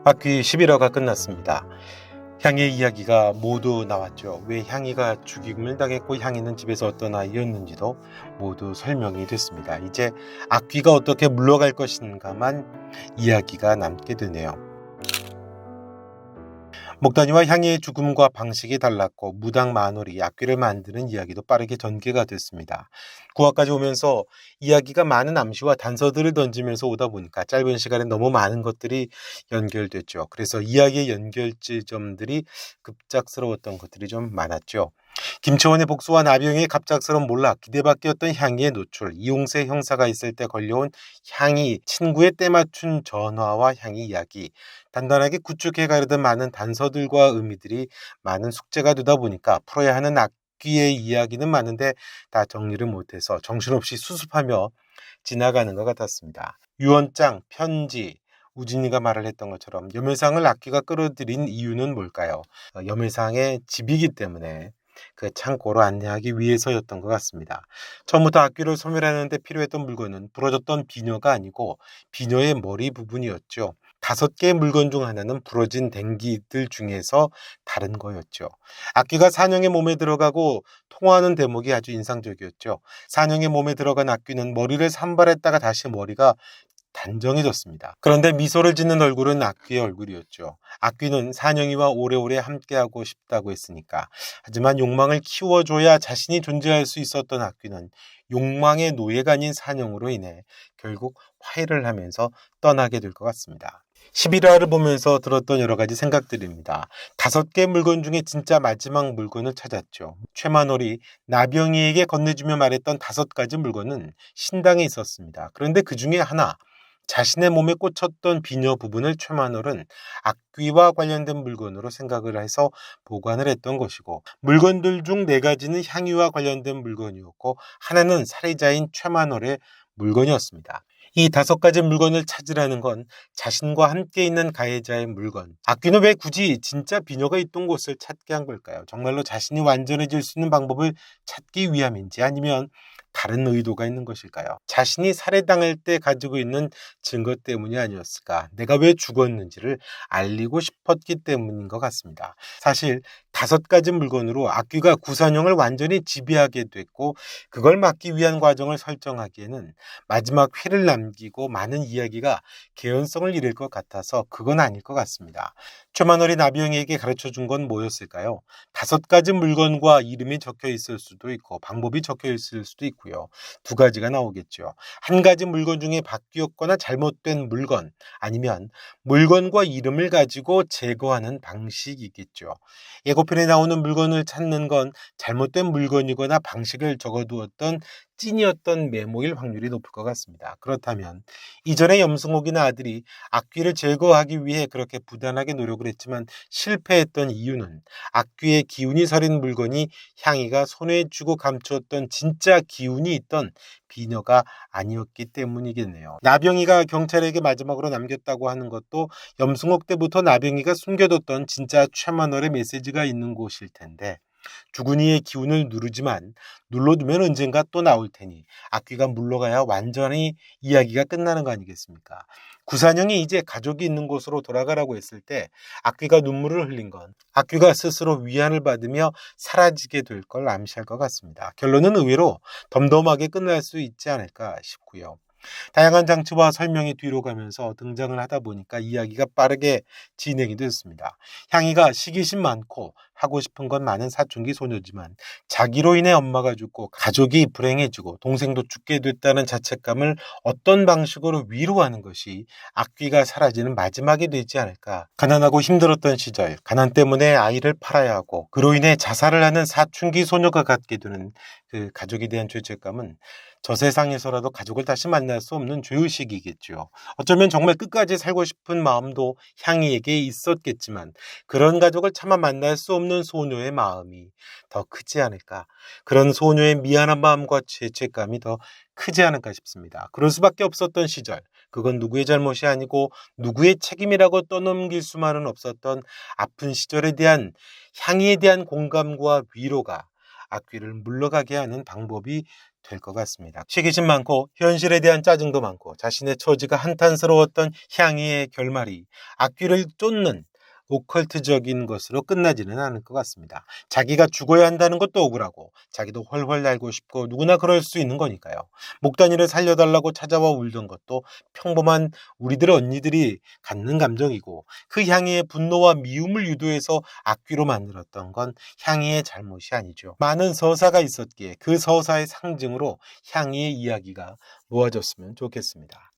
악귀 11화가 끝났습니다. 향의 이야기가 모두 나왔죠. 왜 향이가 죽임을 당했고 향이는 집에서 어떤 아이였는지도 모두 설명이 됐습니다. 이제 악귀가 어떻게 물러갈 것인가만 이야기가 남게 되네요. 목단이와 향이의 죽음과 방식이 달랐고 무당 마놀이 악귀를 만드는 이야기도 빠르게 전개가 됐습니다. 9화까지 오면서 이야기가 많은 암시와 단서들을 던지면서 오다 보니까 짧은 시간에 너무 많은 것들이 연결됐죠. 그래서 이야기의 연결 지점들이 급작스러웠던 것들이 좀 많았죠. 김초원의 복수와 나병의 갑작스러운 몰락, 기대밖이었던 향이의 노출, 이용세 형사가 있을 때 걸려온 향이, 친구의 때맞춘 전화와 향이 이야기, 단단하게 구축해 가려던 많은 단서들과 의미들이 많은 숙제가 되다 보니까 풀어야 하는 악귀의 이야기는 많은데 다 정리를 못해서 정신없이 수습하며 지나가는 것 같았습니다. 유언장, 편지, 우진이가 말을 했던 것처럼 여매상을 악귀가 끌어들인 이유는 뭘까요? 여매상의 집이기 때문에 그 창고로 안내하기 위해서였던 것 같습니다. 처음부터 악귀를 소멸하는데 필요했던 물건은 부러졌던 비녀가 아니고 비녀의 머리 부분이었죠. 5개의 물건 중 하나는 부러진 댕기들 중에서 다른 거였죠. 악귀가 산영의 몸에 들어가고 통화하는 대목이 아주 인상적이었죠. 산영의 몸에 들어간 악귀는 머리를 산발했다가 다시 머리가 단정해졌습니다. 그런데 미소를 짓는 얼굴은 악귀의 얼굴이었죠. 악귀는 산영이와 오래오래 함께하고 싶다고 했으니까. 하지만 욕망을 키워줘야 자신이 존재할 수 있었던 악귀는 욕망의 노예가 아닌 산영으로 인해 결국 화해를 하면서 떠나게 될 것 같습니다. 11화를 보면서 들었던 여러 가지 생각들입니다. 5개 물건 중에 진짜 마지막 물건을 찾았죠. 최만월이 나병이에게 건네주며 말했던 5가지 물건은 신당에 있었습니다. 그런데 그 중에 하나, 자신의 몸에 꽂혔던 비녀 부분을 최만월은 악귀와 관련된 물건으로 생각을 해서 보관을 했던 것이고, 물건들 중 4가지는 향유와 관련된 물건이었고 하나는 살해자인 최만월의 물건이었습니다. 이 5가지 물건을 찾으라는 건 자신과 함께 있는 가해자의 물건. 악귀는 왜 굳이 진짜 비녀가 있던 곳을 찾게 한 걸까요? 정말로 자신이 완전해질 수 있는 방법을 찾기 위함인지 아니면 다른 의도가 있는 것일까요? 자신이 살해당할 때 가지고 있는 증거 때문이 아니었을까? 내가 왜 죽었는지를 알리고 싶었기 때문인 것 같습니다. 사실 5가지 물건으로 악귀가 구산형을 완전히 지배하게 됐고 그걸 막기 위한 과정을 설정하기에는 마지막 회를 남기고 많은 이야기가 개연성을 잃을 것 같아서 그건 아닐 것 같습니다. 최만월이 나비형에게 가르쳐준 건 뭐였을까요? 5가지 물건과 이름이 적혀 있을 수도 있고 방법이 적혀 있을 수도 있고요. 2가지가 나오겠죠. 한 가지 물건 중에 바뀌었거나 잘못된 물건 아니면 물건과 이름을 가지고 제거하는 방식이겠죠. 예고편에 나오는 물건을 찾는 건 잘못된 물건이거나 방식을 적어두었던 찐이었던 메모일 확률이 높을 것 같습니다. 그렇다면 이전에 염승옥이나 아들이 악귀를 제거하기 위해 그렇게 부단하게 노력을 했지만 실패했던 이유는 악귀의 기운이 서린 물건이 향이가 손에 쥐고 감추었던 진짜 기운이 있던 비녀가 아니었기 때문이겠네요. 나병이가 경찰에게 마지막으로 남겼다고 하는 것도 염승옥 때부터 나병이가 숨겨뒀던 진짜 최만월의 메시지가 있는 곳일 텐데 죽은 이의 기운을 누르지만 눌러두면 언젠가 또 나올 테니 악귀가 물러가야 완전히 이야기가 끝나는 거 아니겠습니까? 구산형이 이제 가족이 있는 곳으로 돌아가라고 했을 때 악귀가 눈물을 흘린 건 악귀가 스스로 위안을 받으며 사라지게 될 걸 암시할 것 같습니다. 결론은 의외로 덤덤하게 끝날 수 있지 않을까 싶고요. 다양한 장치와 설명이 뒤로 가면서 등장을 하다 보니까 이야기가 빠르게 진행이 됐습니다. 향이가 시기심 많고 하고 싶은 건 많은 사춘기 소녀지만 자기로 인해 엄마가 죽고 가족이 불행해지고 동생도 죽게 됐다는 자책감을 어떤 방식으로 위로하는 것이 악귀가 사라지는 마지막이 되지 않을까. 가난하고 힘들었던 시절, 가난 때문에 아이를 팔아야 하고 그로 인해 자살을 하는 사춘기 소녀가 갖게 되는 그 가족에 대한 죄책감은 저 세상에서라도 가족을 다시 만날 수 없는 죄의식이겠죠. 어쩌면 정말 끝까지 살고 싶은 마음도 향이에게 있었겠지만 그런 가족을 차마 만날 수 없는 소녀의 마음이 더 크지 않을까. 그런 소녀의 미안한 마음과 죄책감이 더 크지 않을까 싶습니다. 그럴 수밖에 없었던 시절, 그건 누구의 잘못이 아니고 누구의 책임이라고 떠넘길 수만은 없었던 아픈 시절에 대한 향이에 대한 공감과 위로가 악귀를 물러가게 하는 방법이 될 것 같습니다. 시기심 많고 현실에 대한 짜증도 많고 자신의 처지가 한탄스러웠던 향이의 결말이 악귀를 쫓는 오컬트적인 것으로 끝나지는 않을 것 같습니다. 자기가 죽어야 한다는 것도 억울하고 자기도 훨훨 날고 싶고 누구나 그럴 수 있는 거니까요. 목단이를 살려달라고 찾아와 울던 것도 평범한 우리들 언니들이 갖는 감정이고 그 향이의 분노와 미움을 유도해서 악귀로 만들었던 건 향이의 잘못이 아니죠. 많은 서사가 있었기에 그 서사의 상징으로 향이의 이야기가 모아졌으면 좋겠습니다.